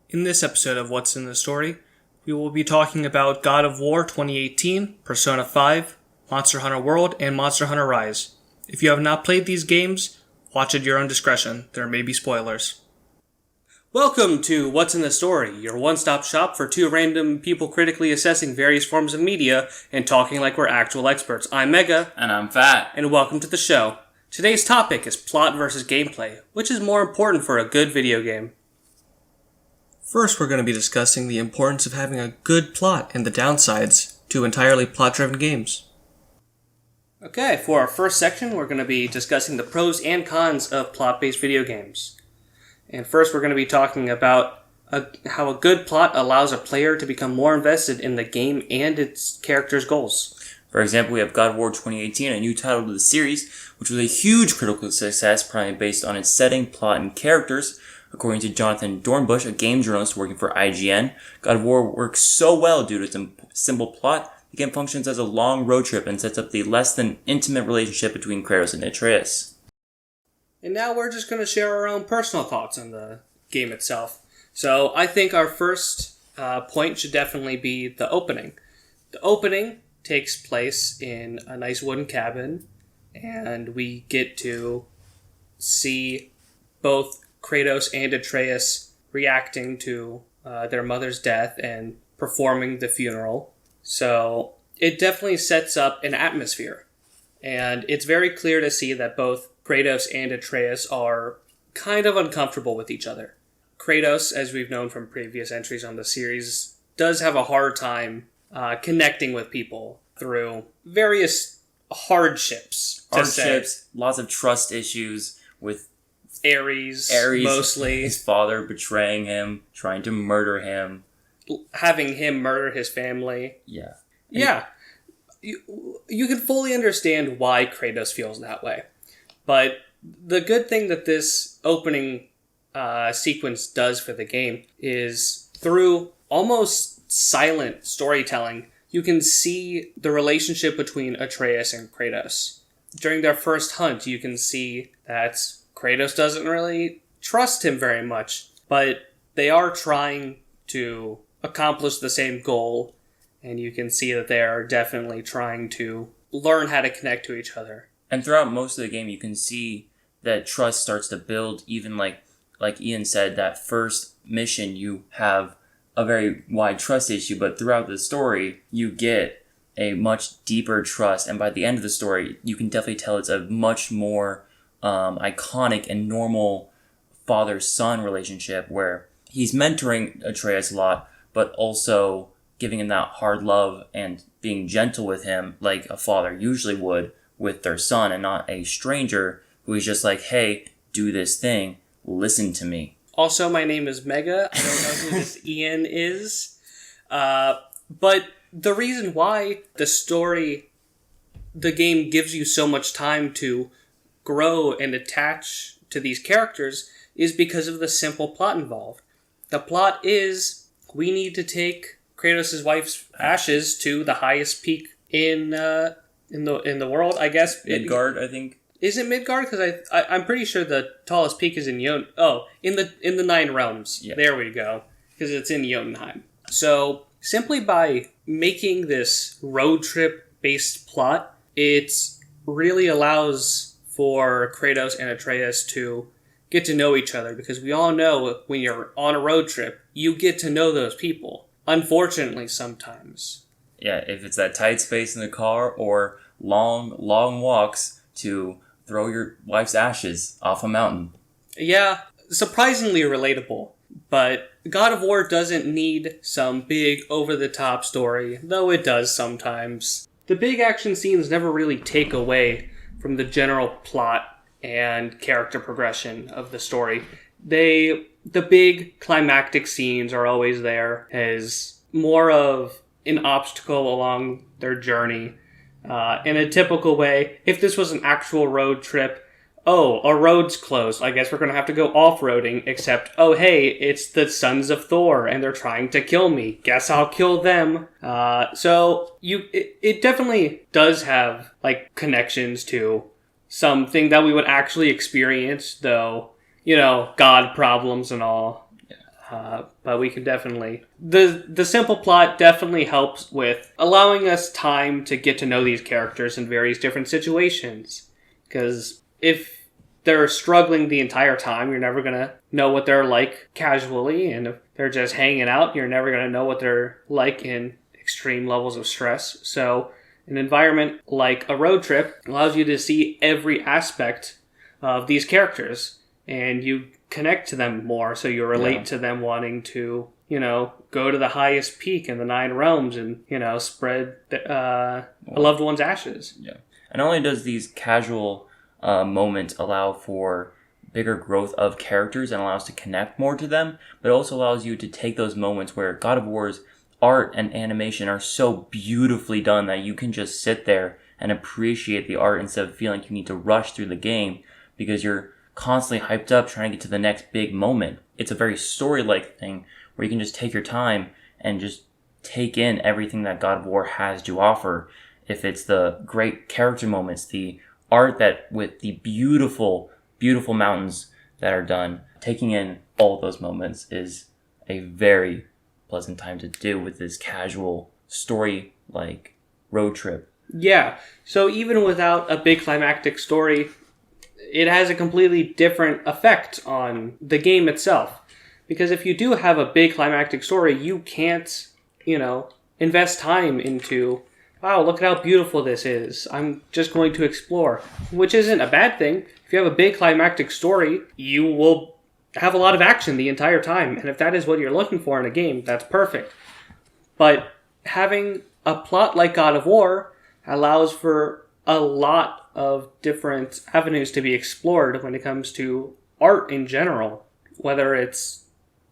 In this episode of What's in the Story, we will be talking about God of War 2018, Persona 5, Monster Hunter World, and Monster Hunter Rise. If you have not played these games, watch at your own discretion. There may be spoilers. Welcome to What's in the Story, your one-stop shop for two random people critically assessing various forms of media and talking like we're actual experts. I'm Mega. And I'm Phat. And welcome to the show. Today's topic is plot versus gameplay, which is more important for a good video game. First, we're going to be discussing the importance of having a good plot and the downsides to entirely plot-driven games. Okay, for our first section, we're going to be discussing the pros and cons of plot-based video games. And first, we're going to be talking about how a good plot allows a player to become more invested in the game and its character's goals. For example, we have God of War 2018, a new title to the series, which was a huge critical success, primarily based on its setting, plot, and characters. According to Jonathan Dornbush, a game journalist working for IGN, God of War works so well due to its simple plot. The game functions as a long road trip and sets up the less than intimate relationship between Kratos and Atreus. And now we're just going to share our own personal thoughts on the game itself. So I think our first point should definitely be the opening. The opening takes place in a nice wooden cabin, and we get to see both Kratos and Atreus reacting to their mother's death and performing the funeral. So it definitely sets up an atmosphere. And it's very clear to see that both Kratos and Atreus are kind of uncomfortable with each other. Kratos, as we've known from previous entries on the series, does have a hard time connecting with people through various hardships. Lots of trust issues with Ares, mostly. His father betraying him, trying to murder him. Having him murder his family. Yeah. Yeah. You can fully understand why Kratos feels that way. But the good thing that this opening sequence does for the game is through almost silent storytelling, you can see the relationship between Atreus and Kratos. During their first hunt, you can see that Kratos doesn't really trust him very much, but they are trying to accomplish the same goal, and you can see that they are definitely trying to learn how to connect to each other. And throughout most of the game, you can see that trust starts to build, even like Ian said, that first mission, you have a very wide trust issue, but throughout the story, you get a much deeper trust, and by the end of the story, you can definitely tell it's a much more iconic and normal father-son relationship where he's mentoring Atreus a lot, but also giving him that hard love and being gentle with him like a father usually would with their son, and not a stranger who is just like, hey, do this thing, listen to me. Also, my name is Mega. I don't know who this Ian is. But the reason why the game gives you so much time to grow and attach to these characters is because of the simple plot involved. The plot is we need to take Kratos' wife's ashes to the highest peak in the world, I guess. Midgard, I think. Is it Midgard? Because I'm pretty sure the tallest peak is in in the Nine Realms. Yeah. There we go. Because it's in Jotunheim. So simply by making this road trip based plot, it really allows for Kratos and Atreus to get to know each other, because we all know when you're on a road trip, you get to know those people. Unfortunately, sometimes. Yeah, if it's that tight space in the car or long walks to throw your wife's ashes off a mountain. Yeah, surprisingly relatable. But God of War doesn't need some big over-the-top story, though it does sometimes. The big action scenes never really take away from the general plot and character progression of the story. The big climactic scenes are always there as more of an obstacle along their journey. In a typical way, if this was an actual road trip, a road's closed, I guess we're going to have to go off-roading, except, hey, it's the Sons of Thor, and they're trying to kill me. Guess I'll kill them. It definitely does have, connections to something that we would actually experience, though, God problems and all. But we can definitely... The simple plot definitely helps with allowing us time to get to know these characters in various different situations. Because if they're struggling the entire time, you're never going to know what they're like casually. And if they're just hanging out, you're never going to know what they're like in extreme levels of stress. So an environment like a road trip allows you to see every aspect of these characters. And you connect to them more, so you relate to them wanting to, go to the highest peak in the 9 realms and, spread a loved one's ashes. Yeah. And not only does these casual moments allow for bigger growth of characters and allows to connect more to them, but it also allows you to take those moments where God of War's art and animation are so beautifully done that you can just sit there and appreciate the art instead of feeling like you need to rush through the game because you're constantly hyped up trying to get to the next big moment. It's a very story-like thing where you can just take your time and just take in everything that God of War has to offer. If it's the great character moments, the art that with the beautiful, beautiful mountains that are done, taking in all those moments is a very pleasant time to do with this casual story-like road trip. Yeah, so even without a big climactic story, it has a completely different effect on the game itself. Because if you do have a big climactic story, you can't, invest time into, wow, look at how beautiful this is. I'm just going to explore. Which isn't a bad thing. If you have a big climactic story, you will have a lot of action the entire time. And if that is what you're looking for in a game, that's perfect. But having a plot like God of War allows for a lot of different avenues to be explored when it comes to art in general. Whether it's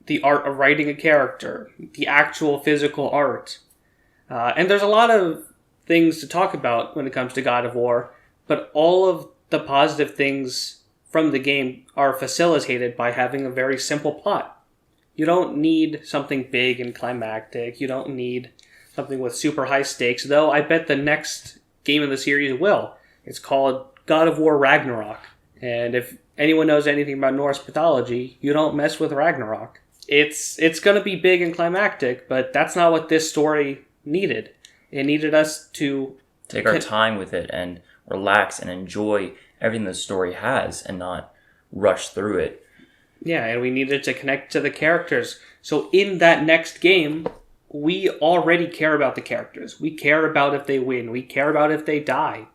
the art of writing a character, the actual physical art. And there's a lot of things to talk about when it comes to God of War, but all of the positive things from the game are facilitated by having a very simple plot. You don't need something big and climactic. You don't need something with super high stakes, though I bet the next game in the series will. It's called God of War Ragnarok. And if anyone knows anything about Norse mythology, you don't mess with Ragnarok. It's going to be big and climactic, but that's not what this story needed. It needed us to take our time with it and relax and enjoy everything the story has and not rush through it. Yeah, and we needed to connect to the characters. So in that next game, we already care about the characters. We care about if they win. We care about if they die.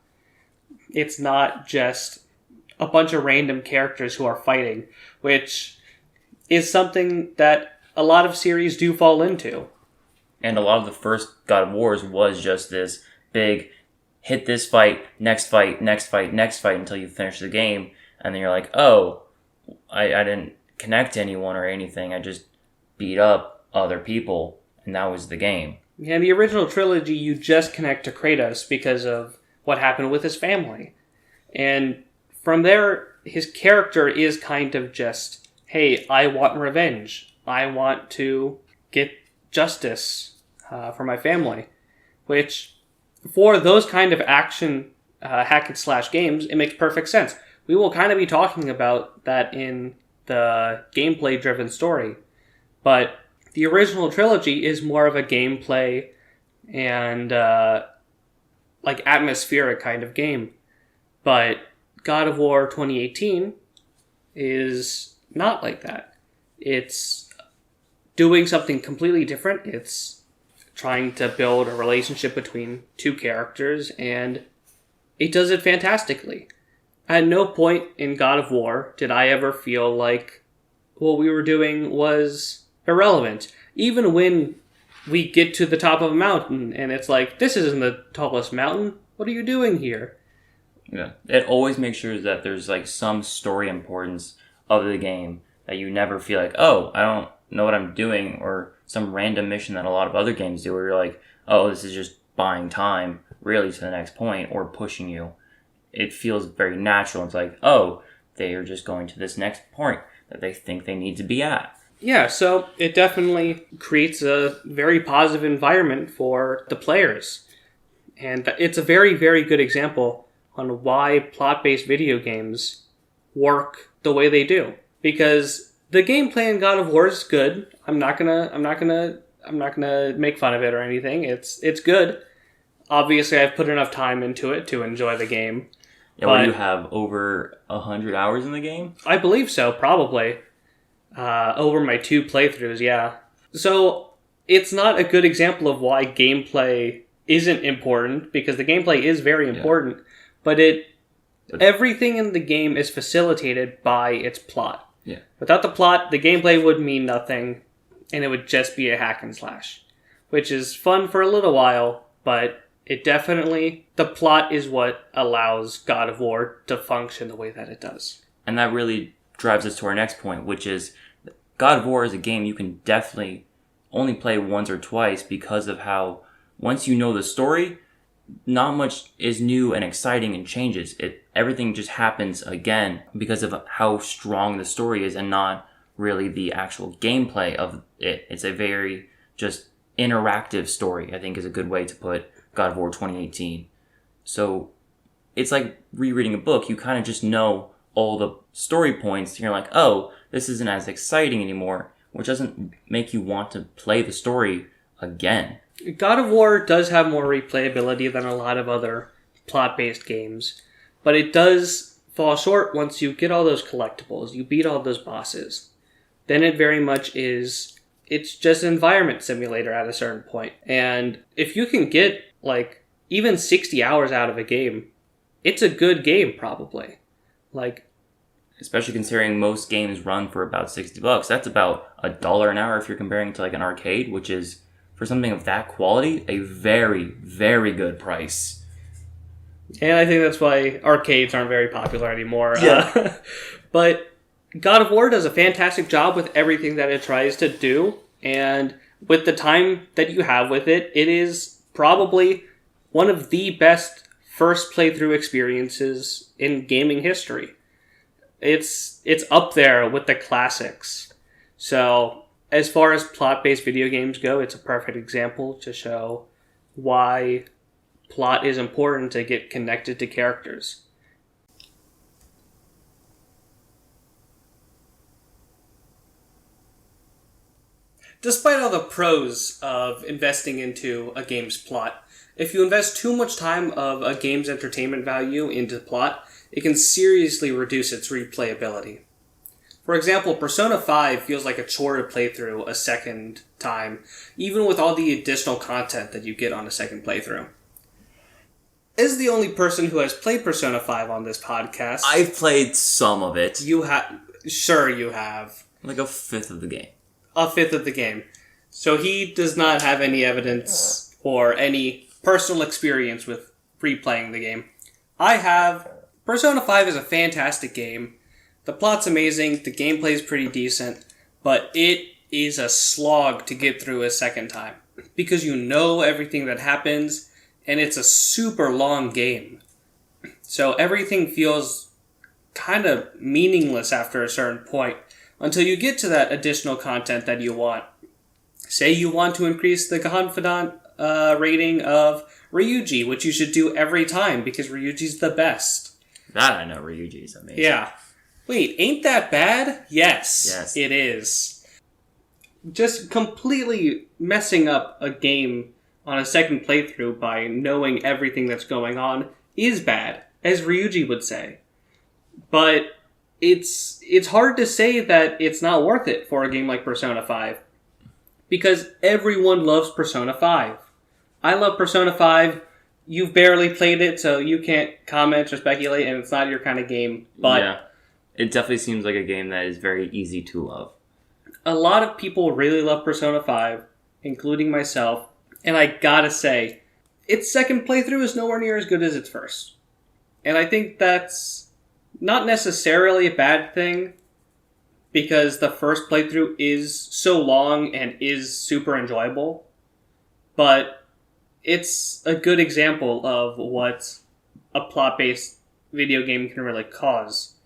It's not just a bunch of random characters who are fighting, which is something that a lot of series do fall into. And a lot of the first God of Wars was just this big hit this fight, next fight, next fight, next fight until you finish the game. And then you're like, oh, I didn't connect to anyone or anything. I just beat up other people. And that was the game. Yeah, in the original trilogy, you just connect to Kratos because of what happened with his family. And from there, his character is kind of just, hey, I want revenge. I want to get justice for my family. Which, for those kind of action hack-and-slash games, it makes perfect sense. We will kind of be talking about that in the gameplay-driven story. But the original trilogy is more of a gameplay and atmospheric kind of game. But God of War 2018 is not like that. It's doing something completely different. It's trying to build a relationship between two characters, and it does it fantastically. At no point in God of War did I ever feel like what we were doing was irrelevant. Even when we get to the top of a mountain and it's like, this isn't the tallest mountain. What are you doing here? Yeah. It always makes sure that there's like some story importance of the game that you never feel like, oh, I don't know what I'm doing, or some random mission that a lot of other games do where you're like, oh, this is just buying time really to the next point or pushing you. It feels very natural. It's like, oh, they are just going to this next point that they think they need to be at. Yeah, so it definitely creates a very positive environment for the players. And it's a very, very good example on why plot-based video games work the way they do. Because The gameplay in God of War is good. I'm not gonna make fun of it or anything. It's good. Obviously, I've put enough time into it to enjoy the game. Yeah, what do you have, over 100 hours in the game? I believe so, probably. Over my 2 playthroughs, yeah. So, it's not a good example of why gameplay isn't important, because the gameplay is very important, but everything in the game is facilitated by its plot. Yeah. Without the plot, the gameplay would mean nothing, and it would just be a hack and slash, which is fun for a little while, but the plot is what allows God of War to function the way that it does. And that really drives us to our next point, which is God of War is a game you can definitely only play once or twice because of how, once you know the story, not much is new and exciting and changes. Everything just happens again because of how strong the story is and not really the actual gameplay of it. It's a very just interactive story, I think is a good way to put God of War 2018. So it's like rereading a book. You kind of just know all the story points. And you're like, oh, this isn't as exciting anymore, which doesn't make you want to play the story again. God of War does have more replayability than a lot of other plot-based games, but it does fall short once you get all those collectibles, you beat all those bosses. Then it very much is, it's just an environment simulator at a certain point. And if you can get, like, even 60 hours out of a game, it's a good game, probably. Like, especially considering most games run for about $60. That's about $1 an hour if you're comparing to like an arcade, which is, for something of that quality, a very, very good price. And I think that's why arcades aren't very popular anymore. Yeah. But God of War does a fantastic job with everything that it tries to do. And with the time that you have with it, it is probably one of the best first playthrough experiences in gaming history. It's up there with the classics. So, as far as plot-based video games go, it's a perfect example to show why plot is important to get connected to characters. Despite all the pros of investing into a game's plot, if you invest too much time of a game's entertainment value into plot, it can seriously reduce its replayability. For example, Persona 5 feels like a chore to play through a second time, even with all the additional content that you get on a second playthrough. As the only person who has played Persona 5 on this podcast... I've played some of it. Sure you have. Like a fifth of the game. A fifth of the game. So he does not have any evidence or any personal experience with replaying the game. I have. Persona 5 is a fantastic game. The plot's amazing, the gameplay's pretty decent, but it is a slog to get through a second time. Because you know everything that happens, and it's a super long game. So everything feels kind of meaningless after a certain point, until you get to that additional content that you want. Say you want to increase the confidant rating of Ryuji, which you should do every time, because Ryuji's the best. That I know, Ryuji's amazing. Yeah. Wait, ain't that bad? Yes, it is. Just completely messing up a game on a second playthrough by knowing everything that's going on is bad, as Ryuji would say. But it's hard to say that it's not worth it for a game like Persona 5. Because everyone loves Persona 5. I love Persona 5. You've barely played it, so you can't comment or speculate, and it's not your kind of game. But yeah, it definitely seems like a game that is very easy to love. A lot of people really love Persona 5, including myself, and I gotta say, its second playthrough is nowhere near as good as its first. And I think that's not necessarily a bad thing, because the first playthrough is so long and is super enjoyable, but it's a good example of what a plot-based video game can really cause.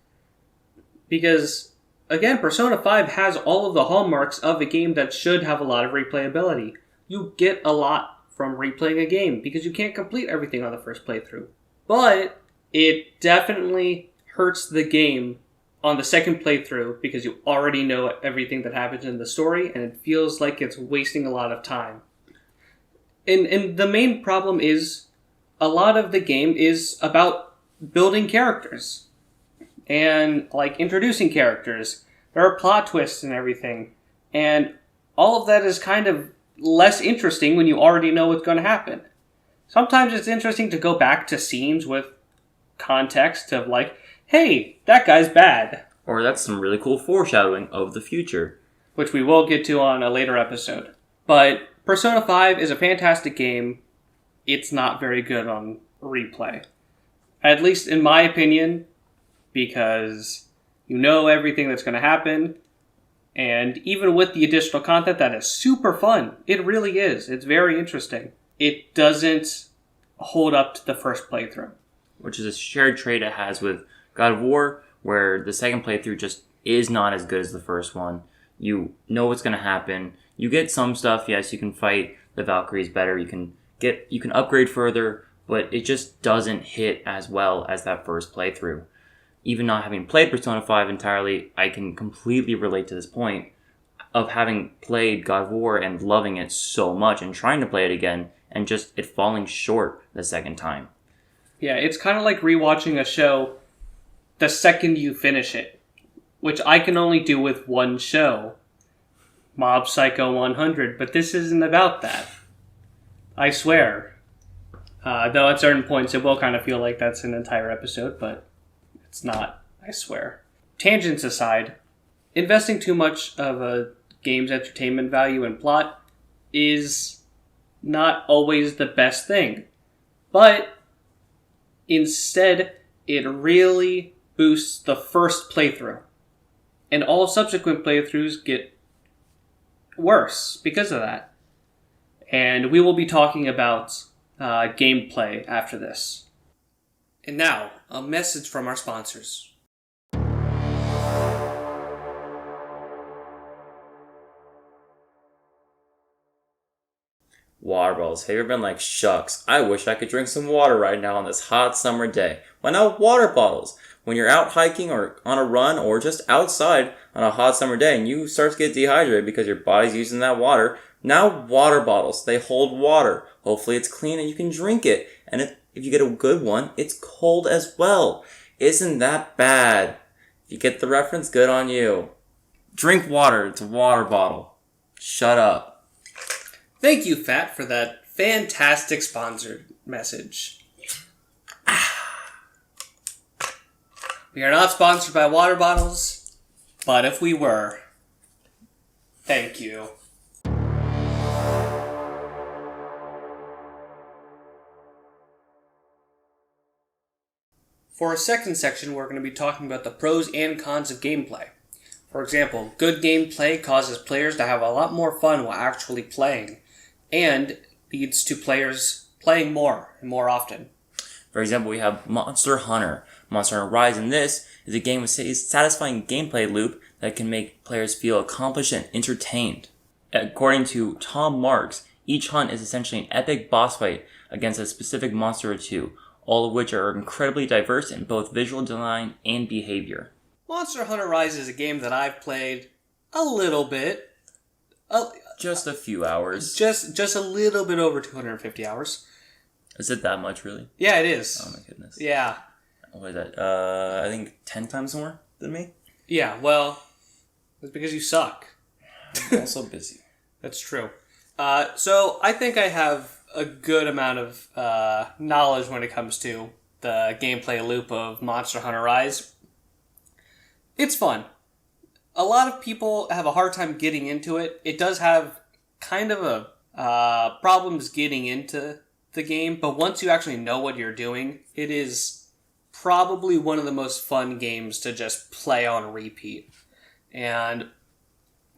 Because, again, Persona 5 has all of the hallmarks of a game that should have a lot of replayability. You get a lot from replaying a game, because you can't complete everything on the first playthrough. But it definitely hurts the game on the second playthrough because you already know everything that happens in the story, and it feels like it's wasting a lot of time. And the main problem is a lot of the game is about building characters and like introducing characters. There are plot twists and everything, and all of that is kind of less interesting when you already know what's going to happen. Sometimes it's interesting to go back to scenes with context of like, hey, that guy's bad. Or that's some really cool foreshadowing of the future. Which we will get to on a later episode. But Persona 5 is a fantastic game. It's not very good on replay. At least in my opinion, because you know everything that's going to happen. And even with the additional content, that is super fun. It really is. It's very interesting. It doesn't hold up to the first playthrough. Which is a shared trait it has with God of War, where the second playthrough just is not as good as the first one. You know what's going to happen. You get some stuff, yes, you can fight the Valkyries better, you can upgrade further, but it just doesn't hit as well as that first playthrough. Even not having played Persona 5 entirely, I can completely relate to this point of having played God of War and loving it so much and trying to play it again and just it falling short the second time. Yeah, it's kind of like rewatching a show the second you finish it, which I can only do with one show, Mob Psycho 100, but this isn't about that. I swear. Though at certain points it will kind of feel like that's an entire episode, but it's not, I swear. Tangents aside, investing too much of a game's entertainment value and plot is not always the best thing. But instead, it really boosts the first playthrough. And all subsequent playthroughs get worse because of that. And we will be talking about gameplay after this. And now, a message from our sponsors. Water bottles. Have you ever been like, shucks, I wish I could drink some water right now on this hot summer day? Why not water bottles? When you're out hiking or on a run or just outside on a hot summer day and you start to get dehydrated because your body's using that water, now water bottles, they hold water. Hopefully it's clean and you can drink it. And if you get a good one, it's cold as well. Isn't that bad? If you get the reference, good on you. Drink water. It's a water bottle. Shut up. Thank you, Phat, for that fantastic sponsored message. We are not sponsored by water bottles, but if we were, thank you. For our second section, we're going to be talking about the pros and cons of gameplay. For example, good gameplay causes players to have a lot more fun while actually playing, and leads to players playing more and more often. For example, we have Monster Hunter. Monster Hunter Rise in this is a game with a satisfying gameplay loop that can make players feel accomplished and entertained. According to Tom Marks, each hunt is essentially an epic boss fight against a specific monster or two, all of which are incredibly diverse in both visual design and behavior. Monster Hunter Rise is a game that I've played a little bit. Just a few hours. Just a little bit over 250 hours. Is it that much, really? Yeah, it is. Oh my goodness. Yeah. What is that? I think 10 times more than me? Yeah, well, it's because you suck. I'm also busy. That's true. So I think I have a good amount of knowledge when it comes to the gameplay loop of Monster Hunter Rise. It's fun. A lot of people have a hard time getting into it. It does have kind of a problems getting into the game, but once you actually know what you're doing, it is probably one of the most fun games to just play on repeat. And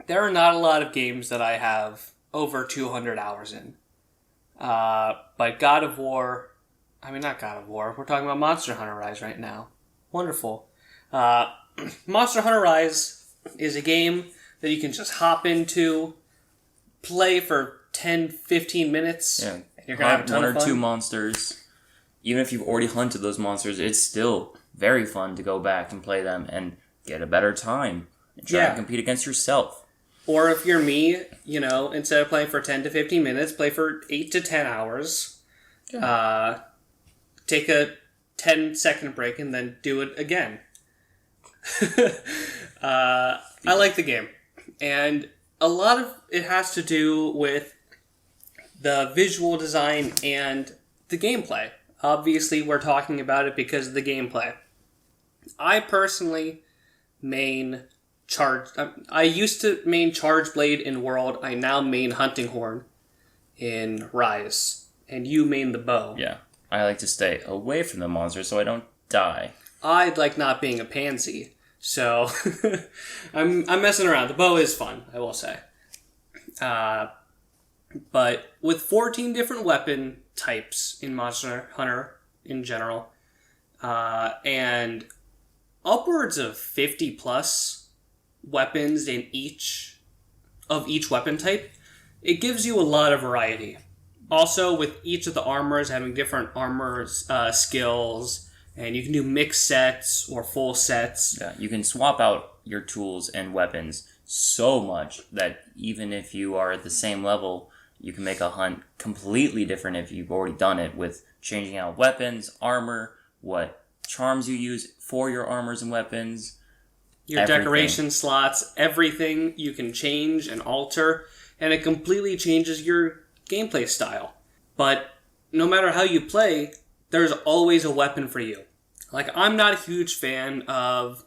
there are not a lot of games that I have over 200 hours in. But God of War, not God of War, we're talking about Monster Hunter Rise right now. Wonderful. Monster Hunter Rise is a game that you can just hop into, play for 10, 15 minutes. Yeah. And you're going to have a ton one of or fun. two monsters. Even if you've already hunted those monsters, it's still very fun to go back and play them and get a better time and try to compete against yourself. Or if you're me, instead of playing for 10 to 15 minutes, play for 8 to 10 hours. Yeah. Take a 10-second break and then do it again. I like the game. And a lot of it has to do with the visual design and the gameplay. Obviously, we're talking about it because of the gameplay. I personally main Charge... I used to main Charge Blade in World. I now main Hunting Horn in Rise. And you main the bow. Yeah. I like to stay away from the monster so I don't die. I like not being a pansy. So, I'm messing around. The bow is fun, I will say. But with 14 different weapon types in Monster Hunter in general, and upwards of 50 plus weapons in each weapon type, it gives you a lot of variety. Also, with each of the armors having different armor skills, and you can do mixed sets or full sets. Yeah, you can swap out your tools and weapons so much that even if you are at the same level, you can make a hunt completely different if you've already done it with changing out weapons, armor, what charms you use for your armors and weapons. Your decoration slots, everything you can change and alter, and it completely changes your gameplay style. But no matter how you play, there's always a weapon for you. Like, I'm not a huge fan of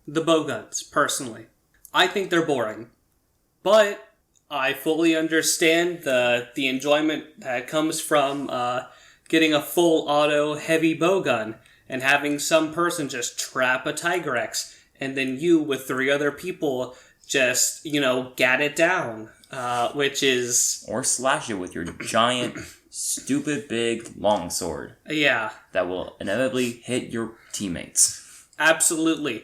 the bowguns, personally. I think they're boring. But I fully understand the enjoyment that comes from getting a full auto heavy bowgun and having some person just trap a Tigrex, and then you with 3 other people just, gat it down, which is... Or slash it with your giant... stupid big longsword. Yeah. That will inevitably hit your teammates. Absolutely.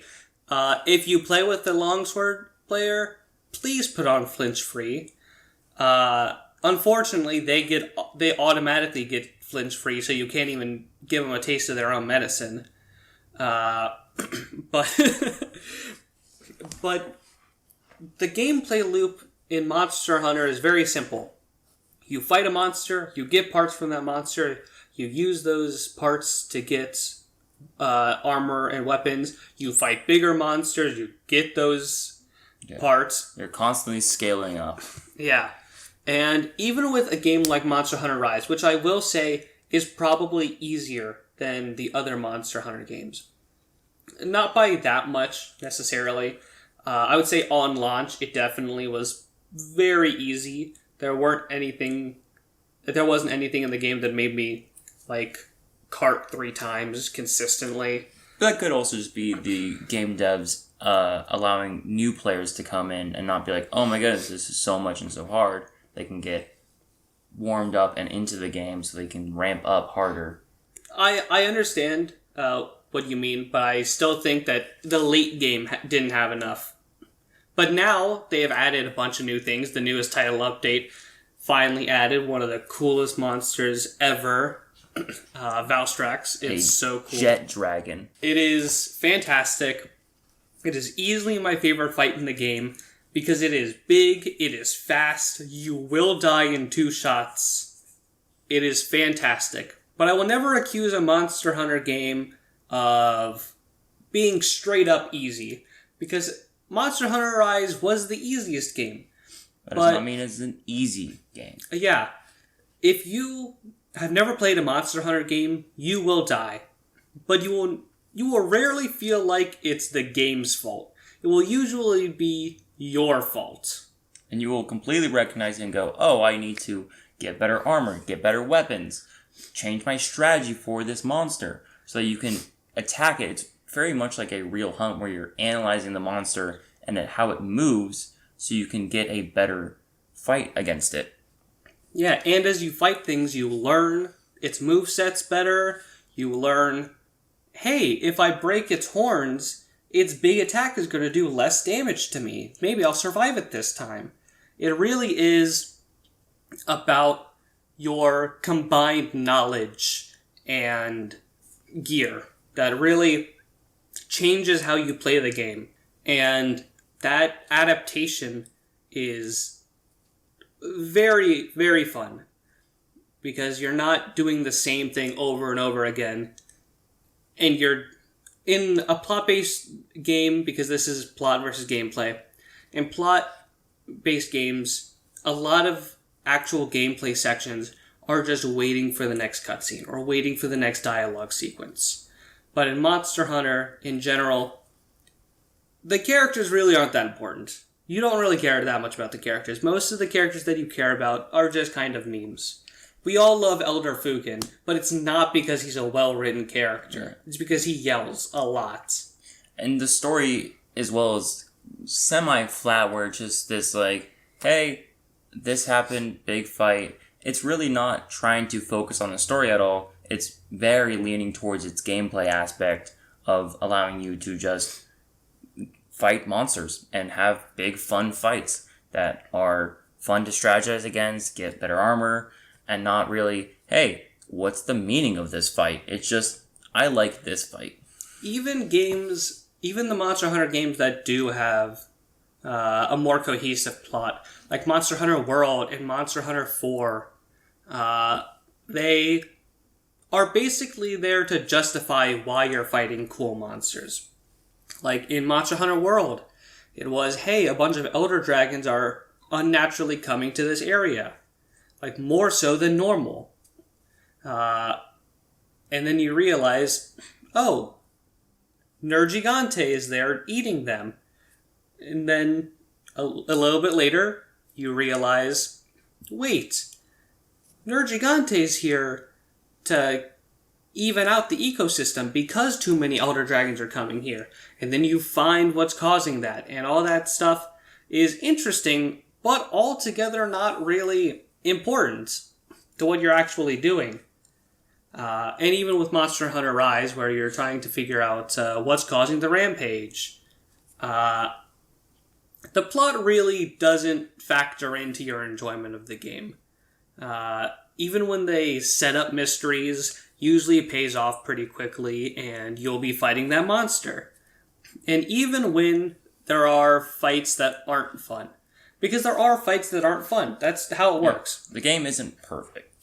If you play with the longsword player, please put on flinch free. Unfortunately, they automatically get flinch free, so you can't even give them a taste of their own medicine. But the gameplay loop in Monster Hunter is very simple. You fight a monster, you get parts from that monster, you use those parts to get armor and weapons, you fight bigger monsters, you get those parts. You're constantly scaling up. Yeah. And even with a game like Monster Hunter Rise, which I will say is probably easier than the other Monster Hunter games. Not by that much, necessarily. I would say on launch, it definitely was very easy. There wasn't anything in the game that made me, cart 3 times consistently. That could also just be the game devs allowing new players to come in and not be like, oh my goodness, this is so much and so hard. They can get warmed up and into the game so they can ramp up harder. I understand what you mean, but I still think that the late game didn't have enough. But now they have added a bunch of new things. The newest title update finally added one of the coolest monsters ever, Valstrax. It's so cool. Jet dragon. It is fantastic. It is easily my favorite fight in the game because it is big, it is fast, you will die in 2 shots. It is fantastic. But I will never accuse a Monster Hunter game of being straight up easy because Monster Hunter Rise was the easiest game. That does not mean it's an easy game. Yeah. If you have never played a Monster Hunter game, you will die. But you will rarely feel like it's the game's fault. It will usually be your fault. And you will completely recognize it and go, oh, I need to get better armor, get better weapons, change my strategy for this monster so that you can attack it. It's very much like a real hunt where you're analyzing the monster and how it moves so you can get a better fight against it. Yeah, and as you fight things, you learn its movesets better. You learn, hey, if I break its horns, its big attack is going to do less damage to me. Maybe I'll survive it this time. It really is about your combined knowledge and gear that really changes how you play the game. And that adaptation is very, very fun. Because you're not doing the same thing over and over again. And you're in a plot-based game, because this is plot versus gameplay. In plot-based games, a lot of actual gameplay sections are just waiting for the next cutscene or waiting for the next dialogue sequence. But in Monster Hunter, in general, the characters really aren't that important. You don't really care that much about the characters. Most of the characters that you care about are just kind of memes. We all love Elder Fukin, but it's not because he's a well-written character. It's because he yells a lot. And the story, as well, is semi-flat, where it's just this, like, hey, this happened, big fight. It's really not trying to focus on the story at all. It's very leaning towards its gameplay aspect of allowing you to just fight monsters and have big, fun fights that are fun to strategize against, get better armor, and not really, hey, what's the meaning of this fight? It's just, I like this fight. Even the Monster Hunter games that do have a more cohesive plot, like Monster Hunter World and Monster Hunter 4, they are basically there to justify why you're fighting cool monsters. Like in Monster Hunter World, it was, hey, a bunch of Elder Dragons are unnaturally coming to this area. Like, more so than normal. And then you realize, oh, Nergigante is there eating them. And then a little bit later, you realize, wait, Nergigante's here to even out the ecosystem because too many Elder Dragons are coming here. And then you find what's causing that. And all that stuff is interesting, but altogether not really important to what you're actually doing. And even with Monster Hunter Rise, where you're trying to figure out what's causing the rampage, the plot really doesn't factor into your enjoyment of the game. Even when they set up mysteries, usually it pays off pretty quickly, and you'll be fighting that monster. And even when there are fights that aren't fun, because there are fights that aren't fun. That's how it works. The game isn't perfect.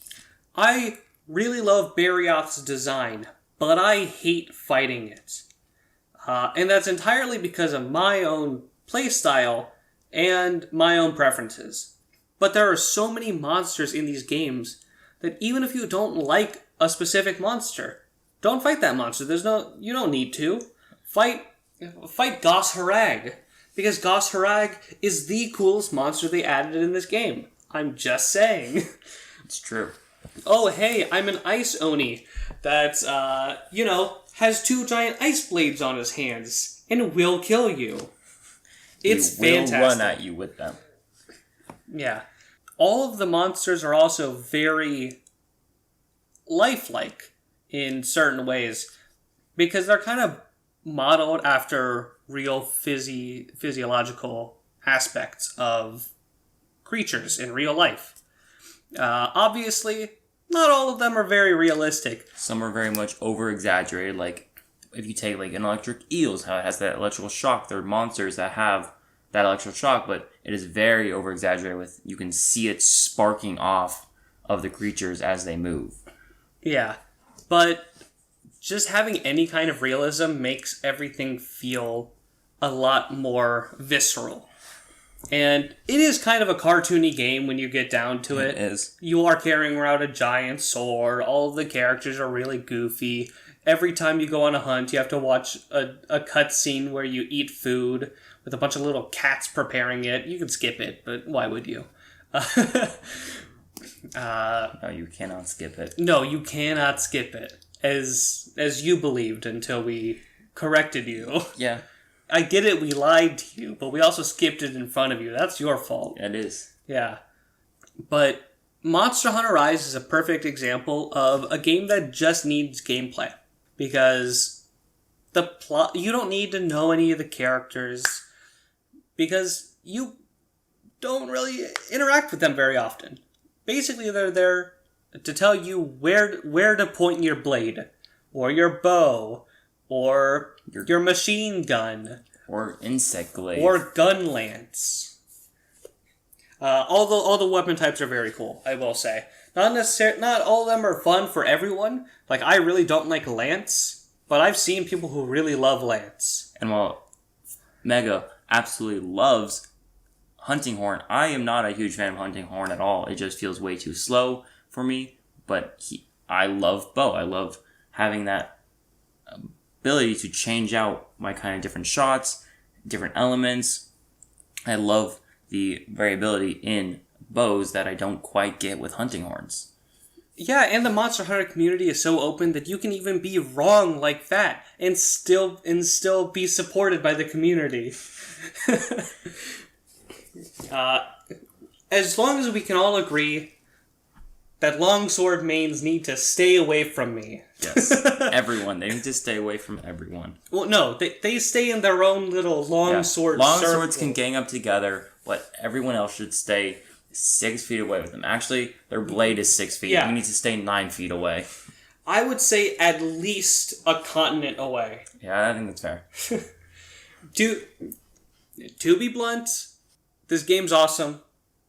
I really love Barioth's design, but I hate fighting it. And that's entirely because of my own playstyle and my own preferences. But there are so many monsters in these games that even if you don't like a specific monster, don't fight that monster. You don't need to. Fight Gos Harag. Because Gos Harag is the coolest monster they added in this game. I'm just saying. It's true. Oh, hey, I'm an ice Oni that, has 2 giant ice blades on his hands and will kill you. It's fantastic. Will run at you with them. Yeah. All of the monsters are also very lifelike in certain ways because they're kind of modeled after real physiological aspects of creatures in real life. Obviously, not all of them are very realistic. Some are very much over-exaggerated, like if you take like an electric eels, how it has that electrical shock. There are monsters that have that electrical shock, but it is very over-exaggerated with, you can see it sparking off of the creatures as they move. Yeah, but just having any kind of realism makes everything feel a lot more visceral. And it is kind of a cartoony game when you get down to it. It is. You are carrying around a giant sword. All of the characters are really goofy. Every time you go on a hunt, you have to watch a cutscene where you eat food with a bunch of little cats preparing it. You can skip it, but why would you? No, you cannot skip it. No, you cannot skip it. As you believed until we corrected you. Yeah. I get it, we lied to you, but we also skipped it in front of you. That's your fault. It is. Yeah. But Monster Hunter Rise is a perfect example of a game that just needs gameplay. Because the plot, you don't need to know any of the characters. Because you don't really interact with them very often. Basically, they're there to tell you where to point your blade, or your bow, or your machine gun, Or insect glaive. Or gun lance. All the weapon types are very cool, I will say. Not all of them are fun for everyone. Like, I really don't like lance, but I've seen people who really love lance. And while Mega absolutely loves hunting horn, I am not a huge fan of hunting horn at all. It just feels way too slow for me. But I love bow. I love having that ability to change out my kind of different shots, different elements. I love the variability in bows that I don't quite get with hunting horns. Yeah, and the Monster Hunter community is so open that you can even be wrong like that and still be supported by the community. As long as we can all agree that longsword mains need to stay away from me. Yes, everyone. They need to stay away from everyone. Well, no, they stay in their own little longsword Longswords circle. can gang up together, but everyone else should stay 6 feet away with them. Actually, their blade is 6 feet. Yeah. You need to stay 9 feet away. I would say at least a continent away. Yeah, I think that's fair. To be blunt, this game's awesome.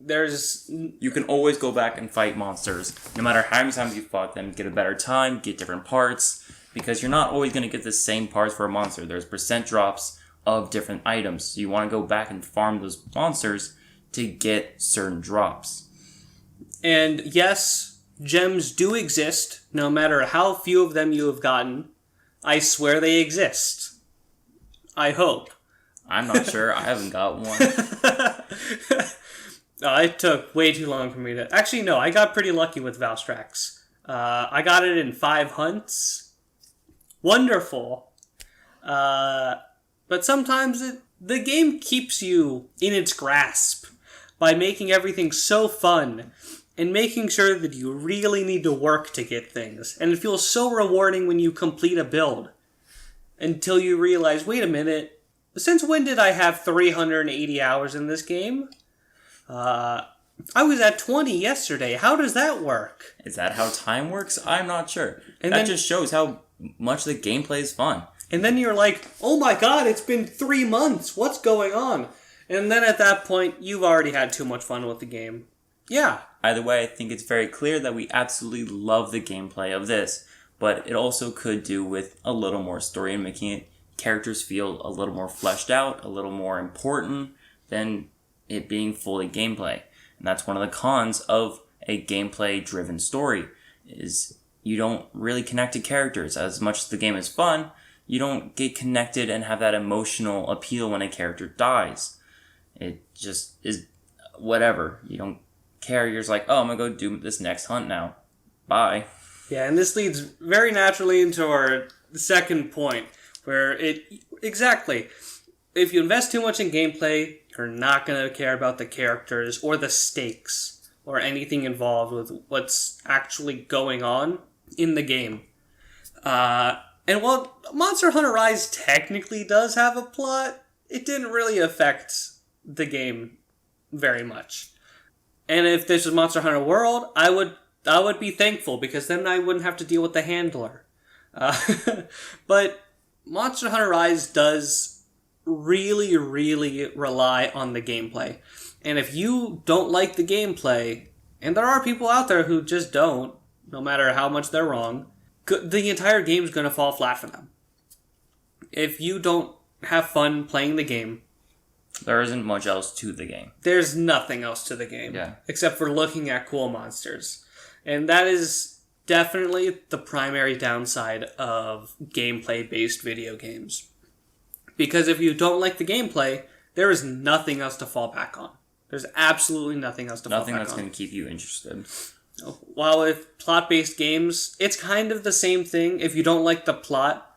You can always go back and fight monsters. No matter how many times you fought them, get a better time, get different parts, because you're not always going to get the same parts for a monster. There's percent drops of different items. So you want to go back and farm those monsters to get certain drops. And yes, gems do exist, no matter how few of them you have gotten. I swear they exist. I hope. I'm not sure. I haven't got one. It took way too long for me to... Actually, no, I got pretty lucky with Valstrax. I got it in 5 hunts. Wonderful. But sometimes the game keeps you in its grasp by making everything so fun and making sure that you really need to work to get things. And it feels so rewarding when you complete a build. Until you realize, wait a minute, since when did I have 380 hours in this game? I was at 20 yesterday. How does that work? Is that how time works? I'm not sure. And that just shows how much the gameplay is fun. And then you're like, oh my god, it's been 3 months. What's going on? And then at that point, you've already had too much fun with the game. Yeah. Either way, I think it's very clear that we absolutely love the gameplay of this. But it also could do with a little more story and making characters feel a little more fleshed out, a little more important than it being fully gameplay. And that's one of the cons of a gameplay driven story, is you don't really connect to characters. As much as the game is fun, you don't get connected and have that emotional appeal when a character dies. It just is whatever. You don't care. You're just like, oh, I'm gonna go do this next hunt now. Bye. Yeah, and this leads very naturally into our second point, where exactly, if you invest too much in gameplay, you're not going to care about the characters or the stakes or anything involved with what's actually going on in the game. And while Monster Hunter Rise technically does have a plot, it didn't really affect the game very much. And if this was Monster Hunter World, I would be thankful, because then I wouldn't have to deal with the handler. But Monster Hunter Rise does really, really rely on the gameplay. And if you don't like the gameplay, and there are people out there who just don't, no matter how much they're wrong, the entire game's going to fall flat for them. If you don't have fun playing the game, there isn't much else to the game. There's nothing else to the game. Yeah. Except for looking at cool monsters. And that is definitely the primary downside of gameplay-based video games. Because if you don't like the gameplay, there is nothing else to fall back on. There's absolutely nothing else to fall back on. Nothing that's going to keep you interested. While with plot-based games, it's kind of the same thing. If you don't like the plot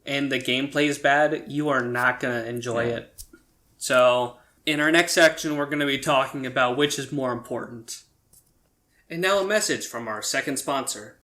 and the gameplay is bad, you are not going to enjoy it. So, in our next section, we're going to be talking about which is more important. And now a message from our second sponsor.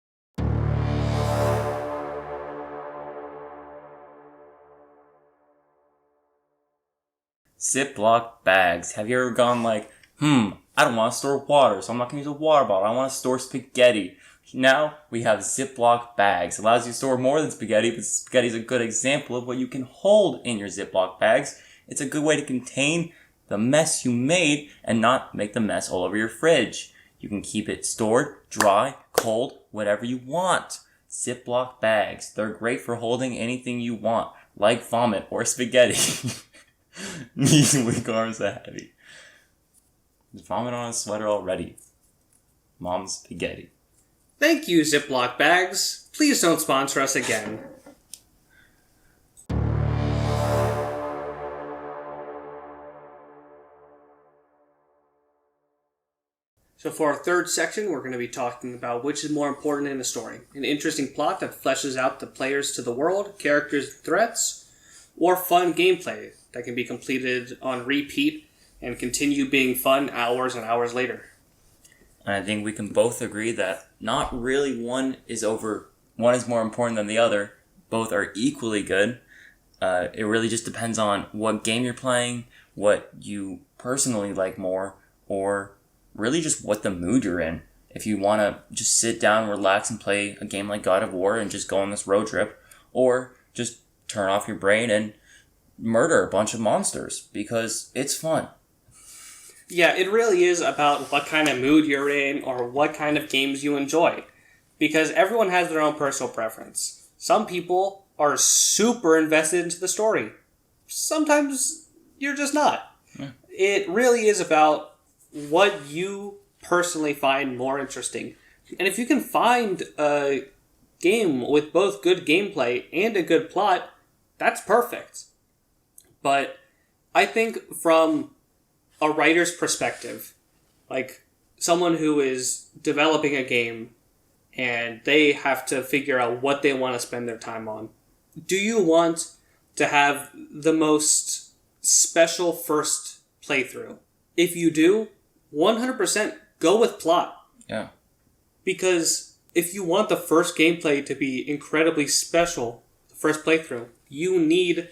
Ziploc bags. Have you ever gone like, I don't want to store water, so I'm not going to use a water bottle. I want to store spaghetti. Now we have Ziploc bags. Allows you to store more than spaghetti, but spaghetti is a good example of what you can hold in your Ziploc bags. It's a good way to contain the mess you made and not make the mess all over your fridge. You can keep it stored, dry, cold, whatever you want. Ziploc bags. They're great for holding anything you want, like vomit or spaghetti. Knees and weak arms are heavy. Vomit on a sweater already. Mom's spaghetti. Thank you, Ziploc bags. Please don't sponsor us again. So for our third section, we're going to be talking about which is more important in a story. An interesting plot that fleshes out the players to the world, characters, threats, or fun gameplay that can be completed on repeat and continue being fun hours and hours later. And I think we can both agree that not really one is more important than the other. Both are equally good. It really just depends on what game you're playing, what you personally like more, or really just what the mood you're in. If you want to just sit down, relax, and play a game like God of War and just go on this road trip, or just turn off your brain and murder a bunch of monsters because it's fun. Yeah, it really is about what kind of mood you're in or what kind of games you enjoy. Because everyone has their own personal preference. Some people are super invested into the story. Sometimes you're just not. Yeah. It really is about what you personally find more interesting. And if you can find a game with both good gameplay and a good plot, that's perfect. But I think from a writer's perspective, like someone who is developing a game and they have to figure out what they want to spend their time on. Do you want to have the most special first playthrough? If you do, 100% go with plot. Yeah. Because if you want the first gameplay to be incredibly special, the first playthrough, you need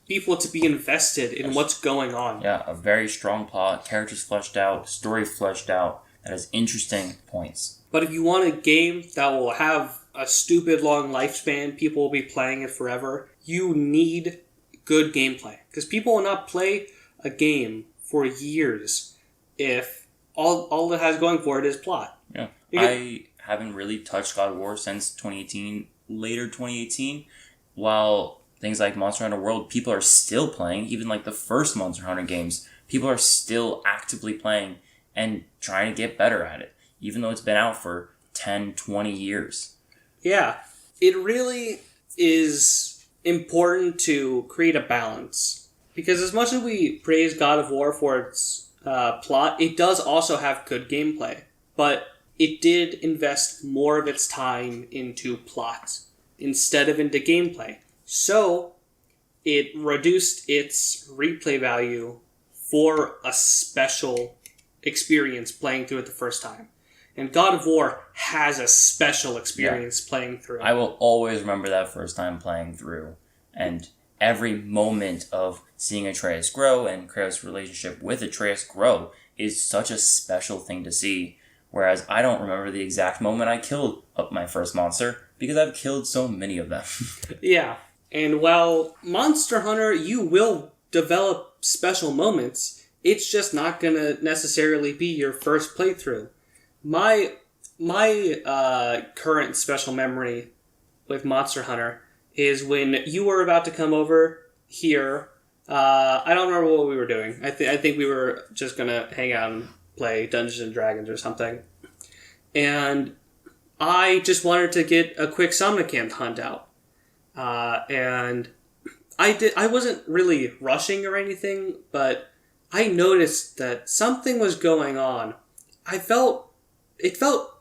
people to be invested in what's going on. Yeah, a very strong plot, characters fleshed out, story fleshed out, that has interesting points. But if you want a game that will have a stupid long lifespan, people will be playing it forever, you need good gameplay. Because people will not play a game for years if all it has going for it is plot. Yeah. I haven't really touched God of War since 2018, later 2018, while things like Monster Hunter World, people are still playing, even like the first Monster Hunter games, people are still actively playing and trying to get better at it, even though it's been out for 10, 20 years. Yeah, it really is important to create a balance. Because as much as we praise God of War for its plot, it does also have good gameplay. But it did invest more of its time into plot instead of into gameplay. So, it reduced its replay value for a special experience playing through it the first time. And God of War has a special experience playing through. I will always remember that first time playing through. And every moment of seeing Atreus grow and Kratos' relationship with Atreus grow is such a special thing to see. Whereas I don't remember the exact moment I killed up my first monster because I've killed so many of them. Yeah. And while Monster Hunter, you will develop special moments, it's just not going to necessarily be your first playthrough. My current special memory with Monster Hunter is when you were about to come over here. I don't remember what we were doing. I think we were just going to hang out and play Dungeons & Dragons or something. And I just wanted to get a quick Somnicant hunt out. And I wasn't really rushing or anything, but I noticed that something was going on. It felt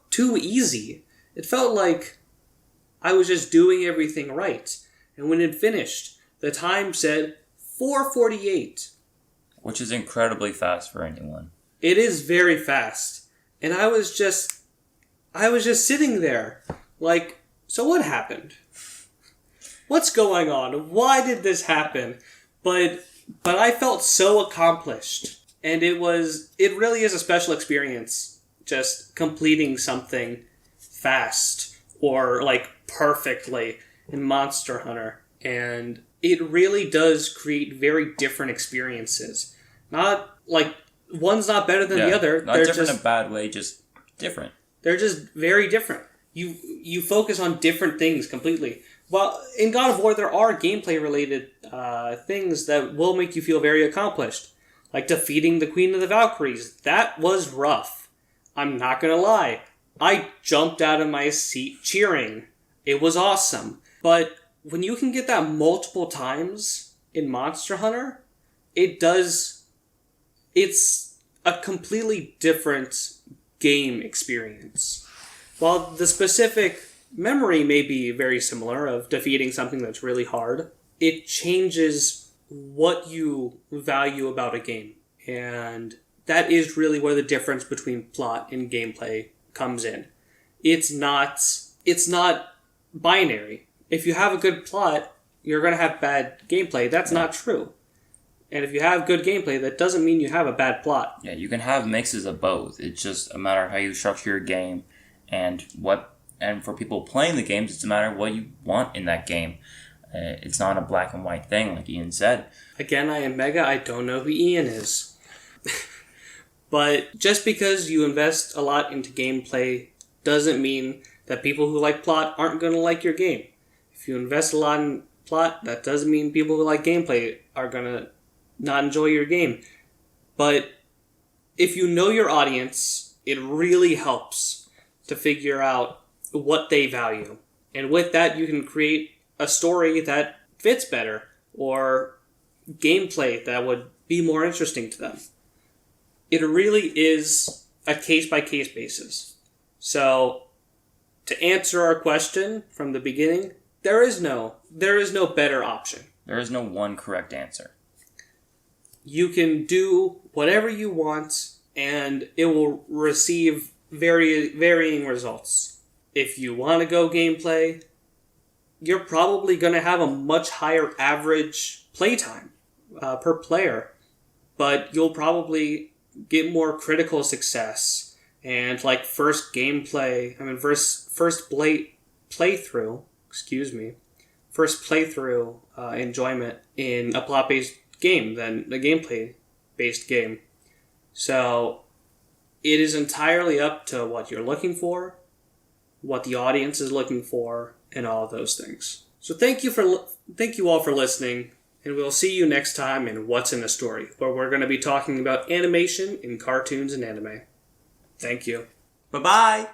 too easy. It felt like I was just doing everything right. And when it finished, the time said 4:48. Which is incredibly fast for anyone. It is very fast. And I was just sitting there, like, so what happened? What's going on? Why did this happen? But I felt so accomplished. And it really is a special experience, just completing something fast or like perfectly in Monster Hunter. And it really does create very different experiences. Not like one's not better than the other. Not different in a bad way, just different. They're just very different. You focus on different things completely. Well, in God of War, there are gameplay-related things that will make you feel very accomplished. Like defeating the Queen of the Valkyries. That was rough. I'm not gonna lie. I jumped out of my seat cheering. It was awesome. But when you can get that multiple times in Monster Hunter, it's a completely different game experience. While the specific memory may be very similar of defeating something that's really hard, it changes what you value about a game. And that is really where the difference between plot and gameplay comes in. It's not binary. If you have a good plot, you're going to have bad gameplay. That's not true. And if you have good gameplay, that doesn't mean you have a bad plot. Yeah, you can have mixes of both. It's just a matter of how you structure your game and for people playing the games, it's a matter of what you want in that game. It's not a black and white thing, like Ian said. Again, I am Mega. I don't know who Ian is. But just because you invest a lot into gameplay doesn't mean that people who like plot aren't going to like your game. If you invest a lot in plot, that doesn't mean people who like gameplay are going to not enjoy your game. But if you know your audience, it really helps to figure out what they value. And with that, you can create a story that fits better or gameplay that would be more interesting to them. It really is a case-by-case basis. So, to answer our question from the beginning, there is no better option. There is no one correct answer. You can do whatever you want, and it will receive varying results. If you want to go gameplay, you're probably going to have a much higher average playtime per player, but you'll probably get more critical success and like first playthrough enjoyment in a plot-based game than a gameplay-based game. So it is entirely up to what you're looking for, what the audience is looking for, and all of those things. So thank you all for listening, and we'll see you next time in What's in a Story, where we're going to be talking about animation in cartoons and anime. Thank you. Bye-bye!